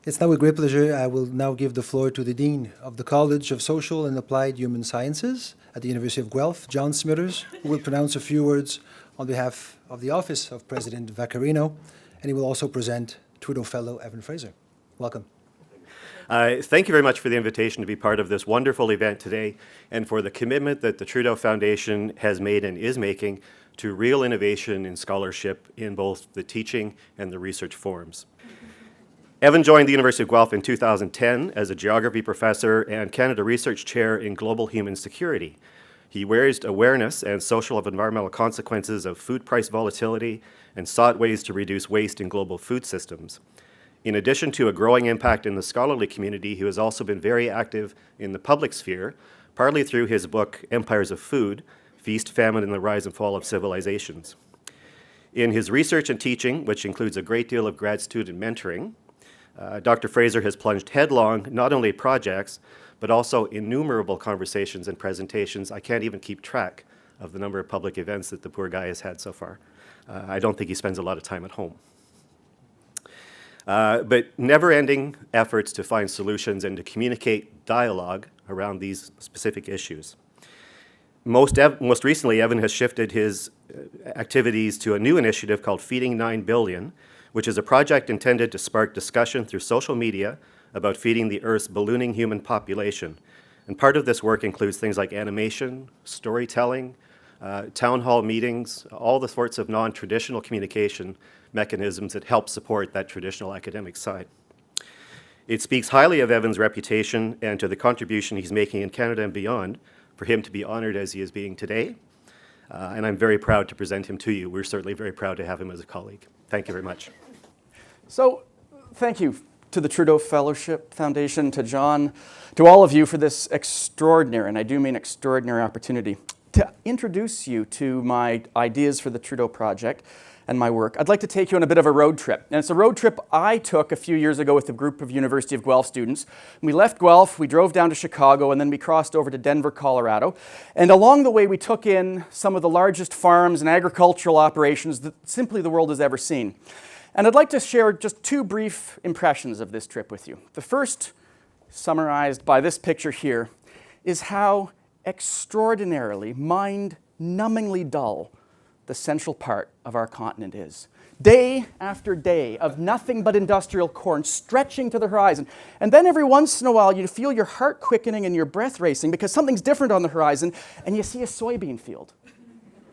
It's now with great pleasure I will now give the floor to the Dean of the College of Social and Applied Human Sciences at the University of Guelph, John Smithers, who will pronounce a few words on behalf of the Office of President Vaccarino, and he will also present Trudeau Fellow Evan Fraser. Welcome. Thank you very much for the invitation to be part of this wonderful event today and for the commitment that the Trudeau Foundation has made and is making to real innovation in scholarship in both the teaching and the research forums. Evan joined the University of Guelph in 2010 as a geography professor and Canada Research Chair in Global Human Security. He raised awareness and social and environmental consequences of food price volatility and sought ways to reduce waste in global food systems. In addition to a growing impact in the scholarly community, he has also been very active in the public sphere, partly through his book, Empires of Food, Feast, Famine, and the Rise and Fall of Civilizations. In his research and teaching, which includes a great deal of grad student mentoring, Dr. Fraser has plunged headlong not only projects, but also innumerable conversations and presentations. I can't even keep track of the number of public events that the poor guy has had so far. I don't think he spends a lot of time at home. But never-ending efforts to find solutions and to communicate dialogue around these specific issues. Most recently, Evan has shifted his activities to a new initiative called Feeding 9 Billion, which is a project intended to spark discussion through social media about feeding the Earth's ballooning human population. And part of this work includes things like animation, storytelling, town hall meetings, all the sorts of non-traditional communication mechanisms that help support that traditional academic side. It speaks highly of Evan's reputation and to the contribution he's making in Canada and beyond for him to be honored as he is being today. And I'm very proud to present him to you. We're certainly very proud to have him as a colleague. Thank you very much. So, thank you to the Trudeau Fellowship Foundation, to John, to all of you for this extraordinary, and I do mean extraordinary, opportunity to introduce you to my ideas for the Trudeau Project and my work. I'd like to take you on a bit of a road trip. And it's a road trip I took a few years ago with a group of University of Guelph students. We left Guelph, we drove down to Chicago, and then we crossed over to Denver, Colorado. And along the way, we took in some of the largest farms and agricultural operations that simply the world has ever seen. And I'd like to share just two brief impressions of this trip with you. The first, summarized by this picture here, is how extraordinarily, mind-numbingly dull the central part of our continent is. Day after day of nothing but industrial corn stretching to the horizon. And then every once in a while you feel your heart quickening and your breath racing because something's different on the horizon and you see a soybean field.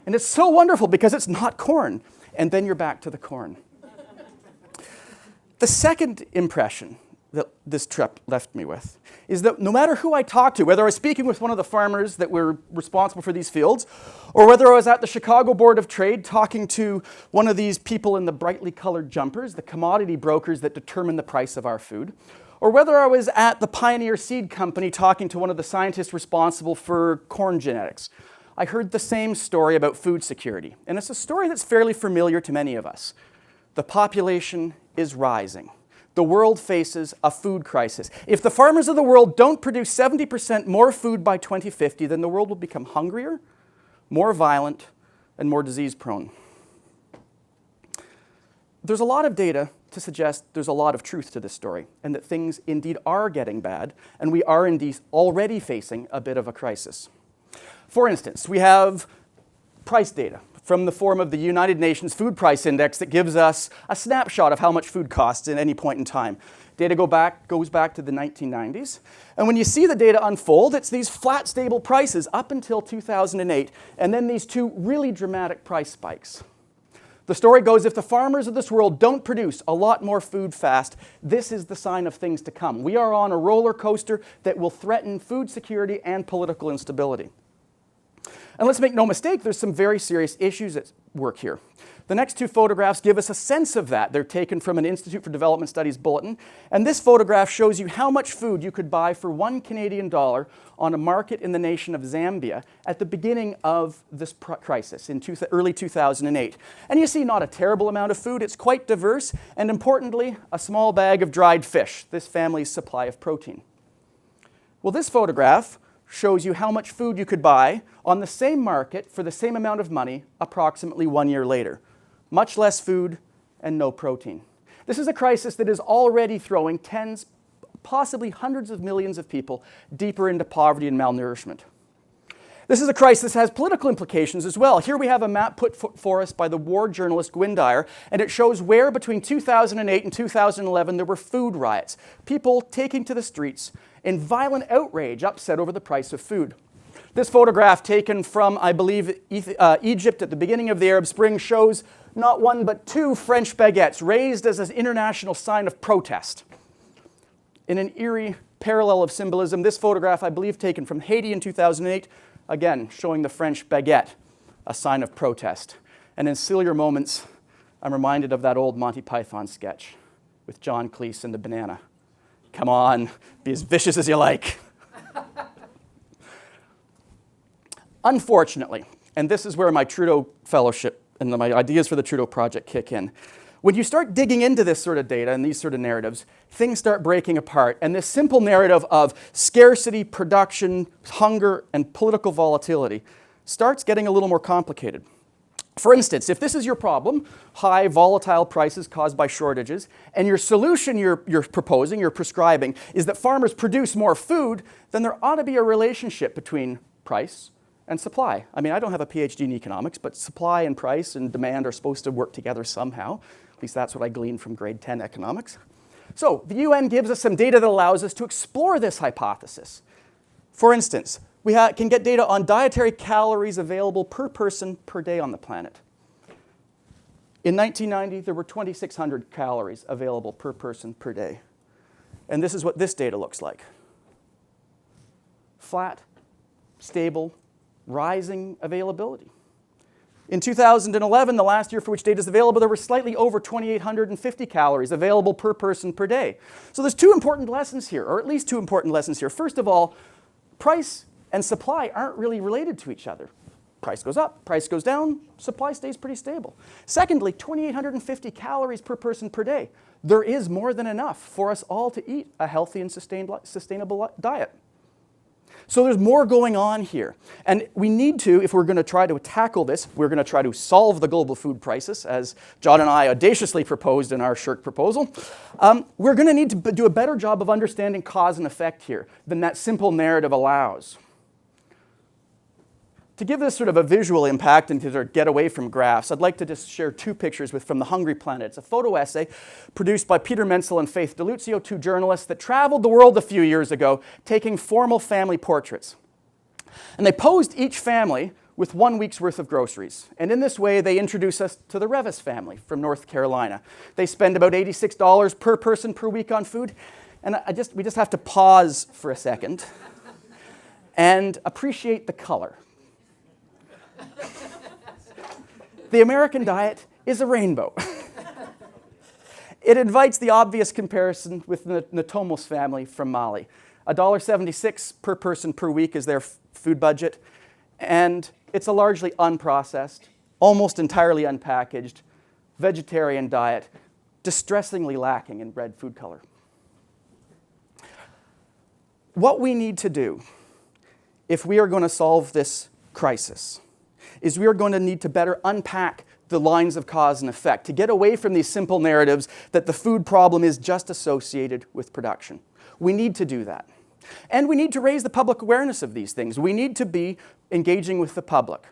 And it's so wonderful because it's not corn. And then you're back to the corn. The second impression that this trip left me with is that no matter who I talked to, whether I was speaking with one of the farmers that were responsible for these fields, or whether I was at the Chicago Board of Trade talking to one of these people in the brightly colored jumpers, the commodity brokers that determine the price of our food, or whether I was at the Pioneer Seed Company talking to one of the scientists responsible for corn genetics, I heard the same story about food security. And it's a story that's fairly familiar to many of us. The population is rising. The world faces a food crisis. If the farmers of the world don't produce 70% more food by 2050, then the world will become hungrier, more violent, and more disease-prone. There's a lot of data to suggest there's a lot of truth to this story, and that things indeed are getting bad, and we are indeed already facing a bit of a crisis. For instance, we have price data from the form of the United Nations Food Price Index that gives us a snapshot of how much food costs at any point in time. Data goes back to the 1990s. And when you see the data unfold, it's these flat, stable prices up until 2008, and then these two really dramatic price spikes. The story goes, if the farmers of this world don't produce a lot more food fast, this is the sign of things to come. We are on a roller coaster that will threaten food security and political instability. And let's make no mistake, there's some very serious issues at work here. The next two photographs give us a sense of that. They're taken from an Institute for Development Studies bulletin. And this photograph shows you how much food you could buy for $1 Canadian on a market in the nation of Zambia at the beginning of this crisis in early 2008. And you see not a terrible amount of food. It's quite diverse. And importantly, a small bag of dried fish, this family's supply of protein. Well, this photograph shows you how much food you could buy on the same market for the same amount of money approximately 1 year later. Much less food and no protein. This is a crisis that is already throwing tens, possibly hundreds of millions of people deeper into poverty and malnourishment. This is a crisis that has political implications as well. Here we have a map put for us by the war journalist Gwyn Dyer, and it shows where between 2008 and 2011 there were food riots, people taking to the streets in violent outrage, upset over the price of food. This photograph, taken from, I believe, Egypt at the beginning of the Arab Spring, shows not one but two French baguettes raised as an international sign of protest. In an eerie parallel of symbolism, this photograph, I believe, taken from Haiti in 2008, again, showing the French baguette, a sign of protest. And in sillier moments, I'm reminded of that old Monty Python sketch with John Cleese and the banana. Come on, be as vicious as you like. Unfortunately, and this is where my Trudeau Fellowship and my ideas for the Trudeau Project kick in, when you start digging into this sort of data and these sort of narratives, things start breaking apart. And this simple narrative of scarcity, production, hunger, and political volatility starts getting a little more complicated. For instance, if this is your problem, high volatile prices caused by shortages, and your solution you're proposing, you're prescribing, is that farmers produce more food, then there ought to be a relationship between price and supply. I mean, I don't have a PhD in economics, but supply and price and demand are supposed to work together somehow. At least that's what I gleaned from grade 10 economics. So the UN gives us some data that allows us to explore this hypothesis. For instance, we can get data on dietary calories available per person per day on the planet. In 1990, there were 2,600 calories available per person per day. And this is what this data looks like. Flat, stable, rising availability. In 2011, the last year for which data is available, there were slightly over 2,850 calories available per person per day. So there's two important lessons here, or at least two important lessons here. First of all, price and supply aren't really related to each other. Price goes up, price goes down, supply stays pretty stable. Secondly, 2,850 calories per person per day. There is more than enough for us all to eat a healthy and sustainable diet. So there's more going on here. And we need to, if we're going to try to tackle this, we're going to try to solve the global food crisis, as John and I audaciously proposed in our SHIRK proposal, we're going to need to do a better job of understanding cause and effect here than that simple narrative allows. To give this sort of a visual impact and to sort of get away from graphs, I'd like to just share two pictures from The Hungry Planet. It's a photo essay produced by Peter Menzel and Faith DeLuzio, two journalists that traveled the world a few years ago taking formal family portraits. And they posed each family with 1 week's worth of groceries. And in this way, they introduce us to the Revis family from North Carolina. They spend about $86 per person per week on food. And we just have to pause for a second and appreciate the color. The American diet is a rainbow. It invites the obvious comparison with the Ntomos family from Mali. $1.76 per person per week is their food budget, and it's a largely unprocessed, almost entirely unpackaged, vegetarian diet, distressingly lacking in red food color. What we need to do, if we are going to solve this crisis, is we are going to need to better unpack the lines of cause and effect, to get away from these simple narratives that the food problem is just associated with production. We need to do that. And we need to raise the public awareness of these things. We need to be engaging with the public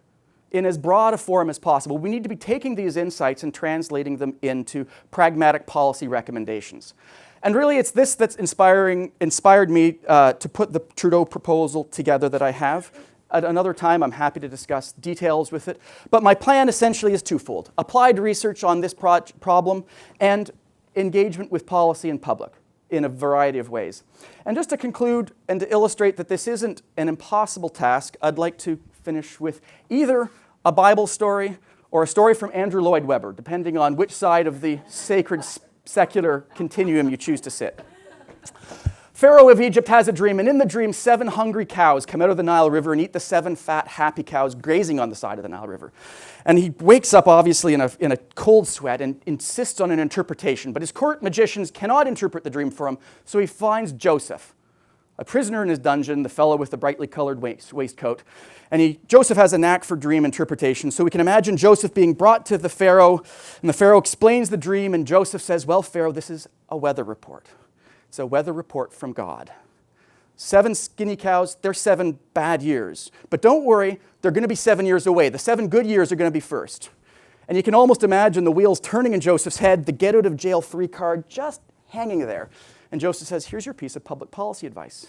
in as broad a form as possible. We need to be taking these insights and translating them into pragmatic policy recommendations. And really, it's this that's inspired me to put the Trudeau proposal together that I have. At another time, I'm happy to discuss details with it. But my plan essentially is twofold: applied research on this problem and engagement with policy and public in a variety of ways. And just to conclude and to illustrate that this isn't an impossible task, I'd like to finish with either a Bible story or a story from Andrew Lloyd Webber, depending on which side of the sacred secular continuum you choose to sit. Pharaoh of Egypt has a dream, and in the dream, 7 hungry cows come out of the Nile River and eat the 7 fat, happy cows grazing on the side of the Nile River. And he wakes up, obviously, in a cold sweat and insists on an interpretation. But his court magicians cannot interpret the dream for him, so he finds Joseph, a prisoner in his dungeon, the fellow with the brightly colored waistcoat. And Joseph has a knack for dream interpretation, so we can imagine Joseph being brought to the Pharaoh, and the Pharaoh explains the dream, and Joseph says, well, Pharaoh, this is a weather report. It's a weather report from God. 7 skinny cows, they're 7 bad years. But don't worry, they're going to be 7 years away. The 7 good years are going to be first. And you can almost imagine the wheels turning in Joseph's head, the get out of jail free card just hanging there. And Joseph says, here's your piece of public policy advice.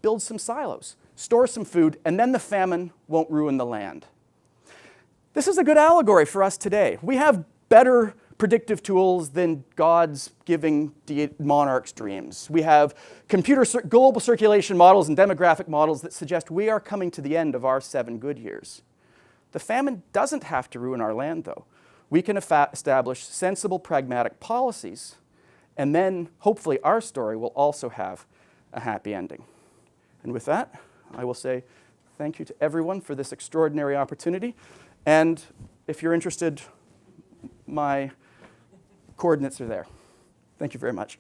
Build some silos, store some food, and then the famine won't ruin the land. This is a good allegory for us today. We have better predictive tools than God's giving monarchs dreams. We have global circulation models and demographic models that suggest we are coming to the end of our 7 good years. The famine doesn't have to ruin our land, though. We can establish sensible, pragmatic policies, and then hopefully our story will also have a happy ending. And with that, I will say thank you to everyone for this extraordinary opportunity. And if you're interested, my coordinates are there. Thank you very much.